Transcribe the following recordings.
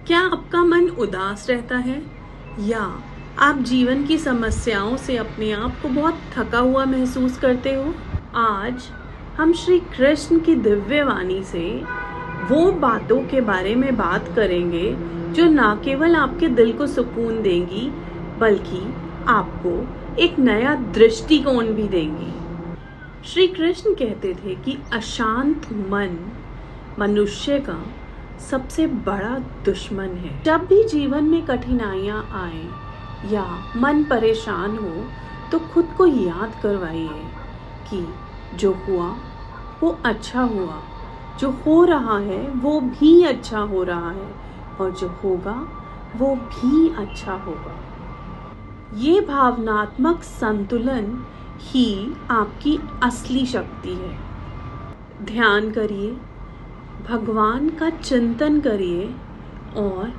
क्या आपका मन उदास रहता है या आप जीवन की समस्याओं से अपने आप को बहुत थका हुआ महसूस करते हो? आज हम श्री कृष्ण की दिव्य वाणी से वो बातों के बारे में बात करेंगे जो न केवल आपके दिल को सुकून देंगी बल्कि आपको एक नया दृष्टिकोण भी देंगी। श्री कृष्ण कहते थे कि अशांत मन मनुष्य का सबसे बड़ा दुश्मन है। जब भी जीवन में कठिनाइयां आए या मन परेशान हो तो खुद को याद करवाइए कि जो हुआ वो अच्छा हुआ, जो हो रहा है वो भी अच्छा हो रहा है और जो होगा वो भी अच्छा होगा। ये भावनात्मक संतुलन ही आपकी असली शक्ति है। ध्यान करिए, भगवान का चिंतन करिए और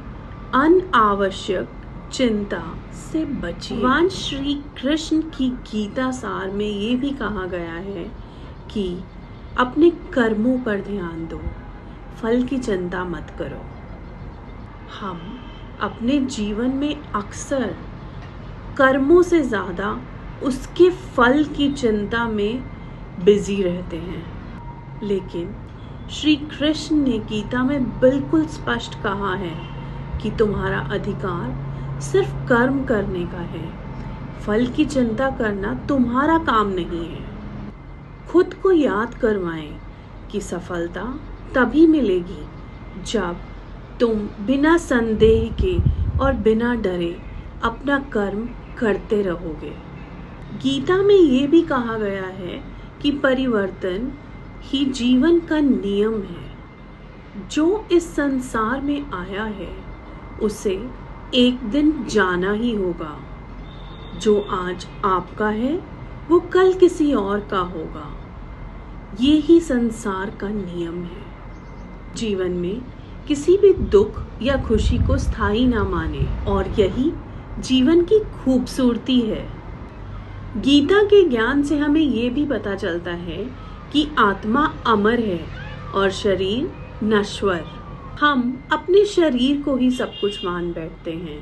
अनावश्यक चिंता से बचिए। भगवान श्री कृष्ण की गीता सार में ये भी कहा गया है कि अपने कर्मों पर ध्यान दो, फल की चिंता मत करो। हम अपने जीवन में अक्सर कर्मों से ज़्यादा उसके फल की चिंता में बिजी रहते हैं, लेकिन श्री कृष्ण ने गीता में बिल्कुल स्पष्ट कहा है कि तुम्हारा अधिकार सिर्फ कर्म करने का है, फल की चिंता करना तुम्हारा काम नहीं है। खुद को याद करवाएं कि सफलता तभी मिलेगी जब तुम बिना संदेह के और बिना डरे अपना कर्म करते रहोगे। गीता में ये भी कहा गया है कि परिवर्तन ही जीवन का नियम है। जो इस संसार में आया है उसे एक दिन जाना ही होगा। जो आज आपका है वो कल किसी और का होगा। ये ही संसार का नियम है। जीवन में किसी भी दुख या खुशी को स्थायी ना माने और यही जीवन की खूबसूरती है। गीता के ज्ञान से हमें ये भी पता चलता है कि आत्मा अमर है और शरीर नश्वर। हम अपने शरीर को ही सब कुछ मान बैठते हैं,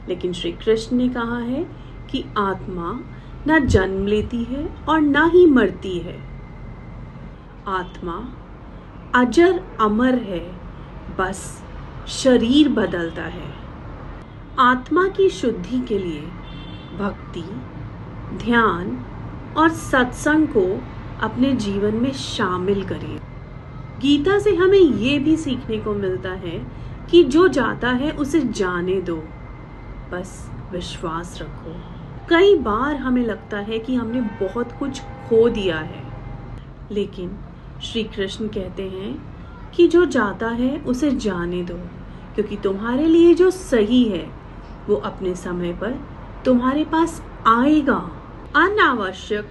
लेकिन श्री कृष्ण ने कहा है कि आत्मा ना जन्म लेती है और ना ही मरती है। आत्मा अजर अमर है, बस शरीर बदलता है। आत्मा की शुद्धि के लिए भक्ति, ध्यान और सत्संग को अपने जीवन में शामिल करिए। गीता से हमें ये भी सीखने को मिलता है कि जो जाता है उसे जाने दो, बस विश्वास रखो। कई बार हमें लगता है कि हमने बहुत कुछ खो दिया है, लेकिन श्री कृष्ण कहते हैं कि जो जाता है उसे जाने दो, क्योंकि तुम्हारे लिए जो सही है वो अपने समय पर तुम्हारे पास आएगा। अनावश्यक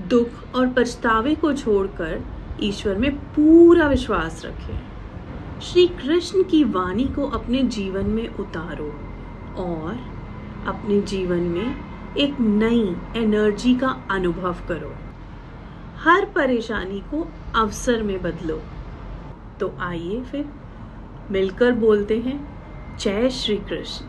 दुख और पछतावे को छोड़कर ईश्वर में पूरा विश्वास रखें। श्री कृष्ण की वाणी को अपने जीवन में उतारो और अपने जीवन में एक नई एनर्जी का अनुभव करो। हर परेशानी को अवसर में बदलो। तो आइए फिर मिलकर बोलते हैं, जय श्री कृष्ण।